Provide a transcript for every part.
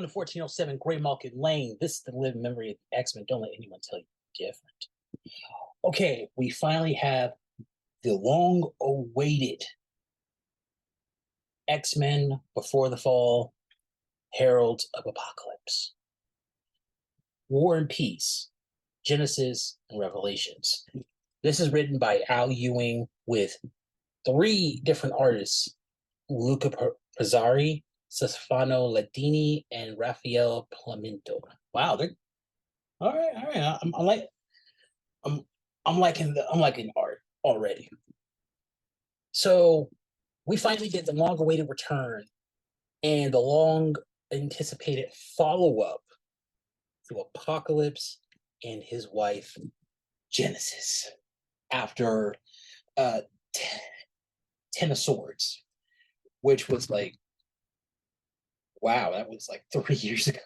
to 1407 Gray Market Lane. This is the living memory of the X-Men. Don't let anyone tell you different. Okay, we finally have the long-awaited X-Men Before the Fall, Heralds of Apocalypse. War and Peace, Genesis and Revelations. This is written by Al Ewing with 3 different artists, Luca Pizzari, Stefano Ladini, and Raphael Pimento. Wow, they're all right. All right, I'm liking art already. So we finally get the long-awaited return and the long-anticipated follow-up to Apocalypse and his wife Genesis after Ten of Swords, which was like, wow, that was like 3 years ago.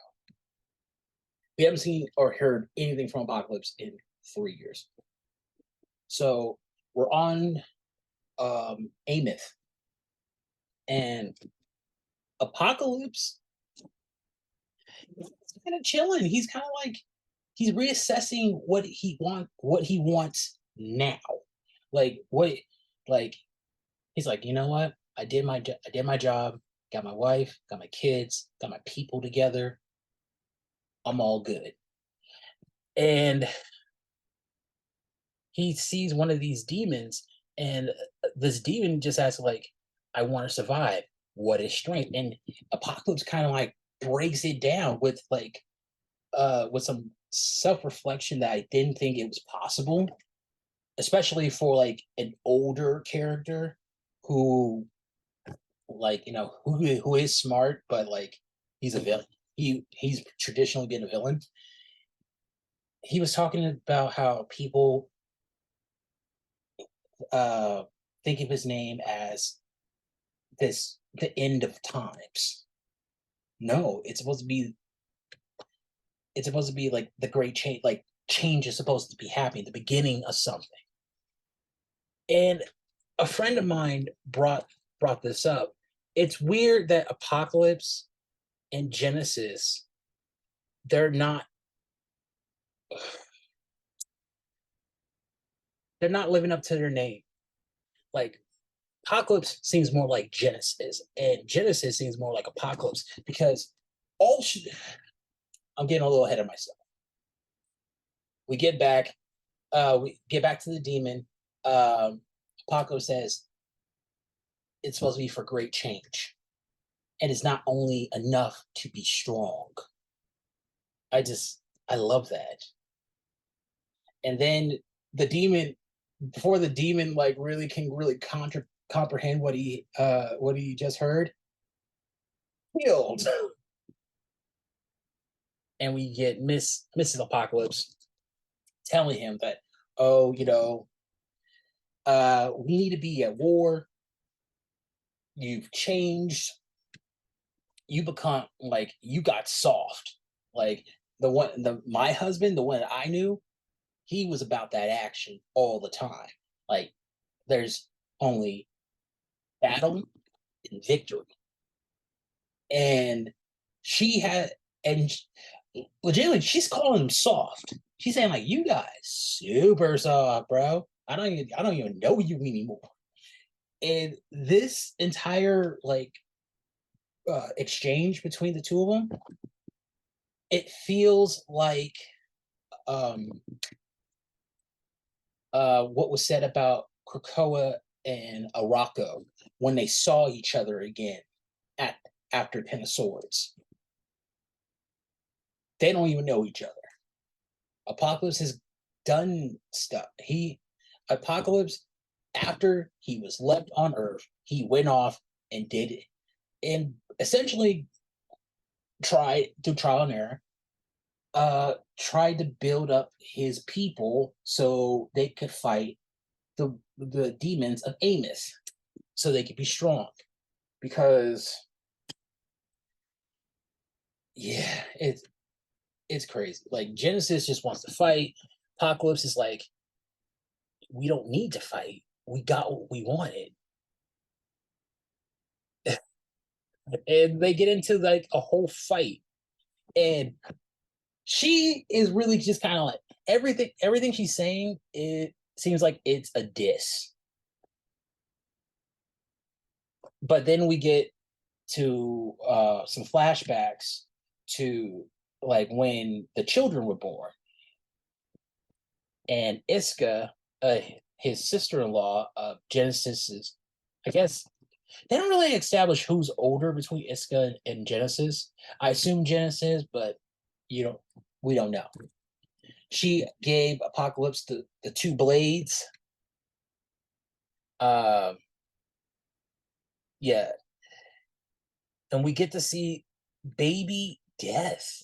We haven't seen or heard anything from Apocalypse in 3 years. So we're on Amyth, and Apocalypse is kind of chilling. He's kind of like he's reassessing what he wants now. Like he's like, you know what? I did my job, got my wife, got my kids, got my people together. I'm all good. And he sees one of these demons, and this demon just asks, like, I want to survive. What is strength? And Apocalypse kind of like breaks it down with some self-reflection that I didn't think it was possible, especially for like an older character who, like, you know, who is smart, but like he's a villain. He's traditionally been a villain. He was talking about how people think of his name as the end of times. No, it's supposed to be like the great change. Like, change is supposed to be happening, the beginning of something. And a friend of mine brought this up. It's weird that Apocalypse and Genesis, they're not living up to their name. Like, Apocalypse seems more like Genesis, and Genesis seems more like Apocalypse, because I'm getting a little ahead of myself. We get back to the demon. Apocalypse says it's supposed to be for great change, and it's not only enough to be strong. I love that. And then the demon, before the demon like really can comprehend what he just heard, healed. And we get Mrs. Apocalypse telling him that, oh, you know, we need to be at war. You've changed. You become like, you got soft. Like my husband, the one that I knew, he was about that action all the time. Like, there's only battle and victory. And legitimately, she's calling him soft. She's saying, like, you guys super soft, bro. I don't even know you anymore. And this entire like exchange between the two of them, it feels like what was said about Krakoa and Arakko when they saw each other again after Ten of Swords. They don't even know each other. Apocalypse has done stuff. Apocalypse, after he was left on Earth, he went off and did it, and essentially tried through trial and error, tried to build up his people so they could fight the demons of Amyth, so they could be strong. Because, yeah, it's crazy. Like, Genesis just wants to fight. Apocalypse is like, we don't need to fight. We got what we wanted. And they get into like a whole fight And she is really just kind of like everything she's saying, it seems like it's a diss. But then we get to some flashbacks to like when the children were born, and Iska, uh, his sister-in-law, Genesis is, I guess they don't really establish who's older between Iska and Genesis. I assume Genesis, but you know, we don't know. She gave Apocalypse the two blades. Uh, yeah, and we get to see baby Death,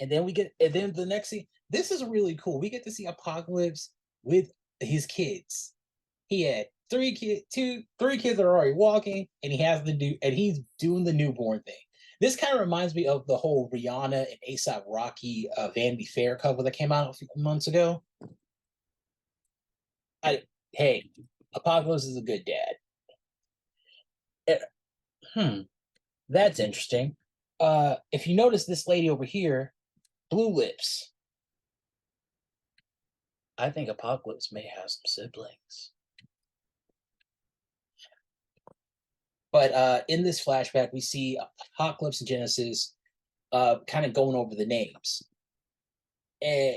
and then the next scene. This is really cool. We get to see Apocalypse with his kids. He had three kids that are already walking, and he's doing the newborn thing. This kind of reminds me of the whole Rihanna and ASAP Rocky Vanity Fair cover that came out a few months ago. Hey, Apocalypse is a good dad. Eh, hmm, that's interesting. If you notice this lady over here, blue lips. I think Apocalypse may have some siblings. But in this flashback, we see Apocalypse and Genesis kind of going over the names. And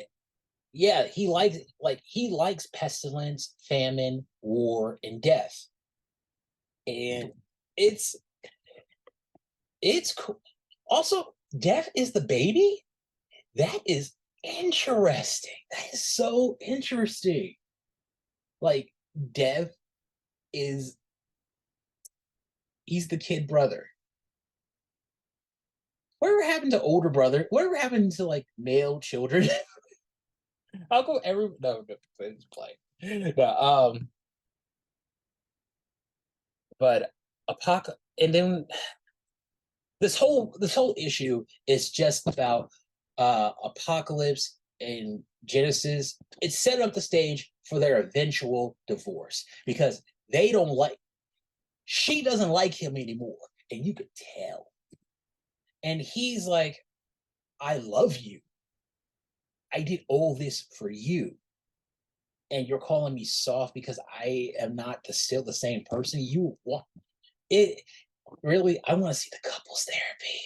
yeah, he likes pestilence, famine, war, and death. And it's it's cool. Also, death is the baby. That is interesting. That is so interesting. Like death is he's the kid brother. Whatever happened to older brother? Whatever happened to like male children? How come every no it's play. No, but apoc and then this whole issue is just about Apocalypse and Genesis. It's set up the stage for their eventual divorce because they don't like she doesn't like him anymore, and you could tell. And he's like, I love you. I did all this for you. And you're calling me soft because I am not still the same person. You want it really, I want to see the couples therapy.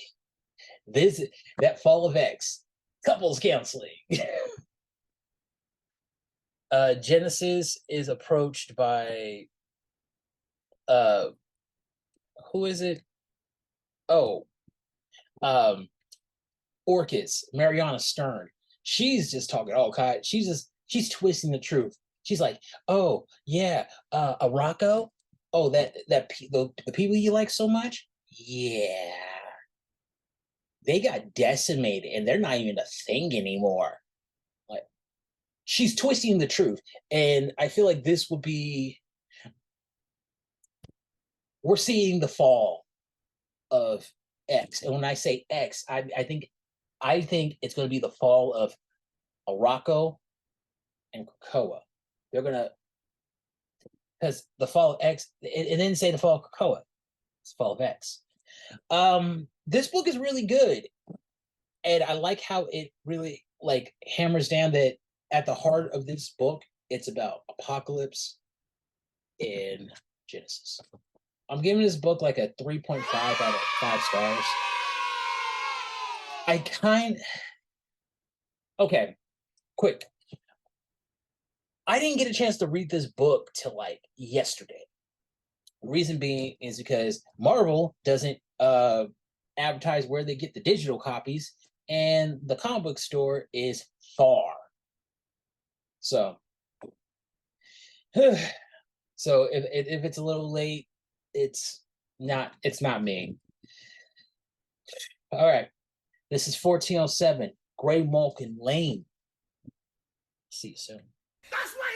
This that Fall of X, couples counseling. Genesis is approached by uh who is it? Oh, um Orcus, Mariana Stern. She's just talking all kind. She's twisting the truth. She's like, oh yeah, a Rocco. Oh, the people you like so much. Yeah, they got decimated, and they're not even a thing anymore. Like she's twisting the truth, and I feel like this will be. We're seeing the fall of X, and when I say X, I think it's going to be the fall of Araco and Krakoa. They're gonna because the fall of X. It didn't say the fall of Krakoa. It's the fall of X. This book is really good, and I like how it really like hammers down that at the heart of this book, it's about Apocalypse and Genesis. I'm giving this book like a 3.5 out of 5 stars. I kind okay, quick. I didn't get a chance to read this book till like yesterday. Reason being is because Marvel doesn't advertise where they get the digital copies, and the comic book store is far. So, so if it's a little late, it's not me. All right, this is 1407 Gray Malkin Lane. See you soon. That's right.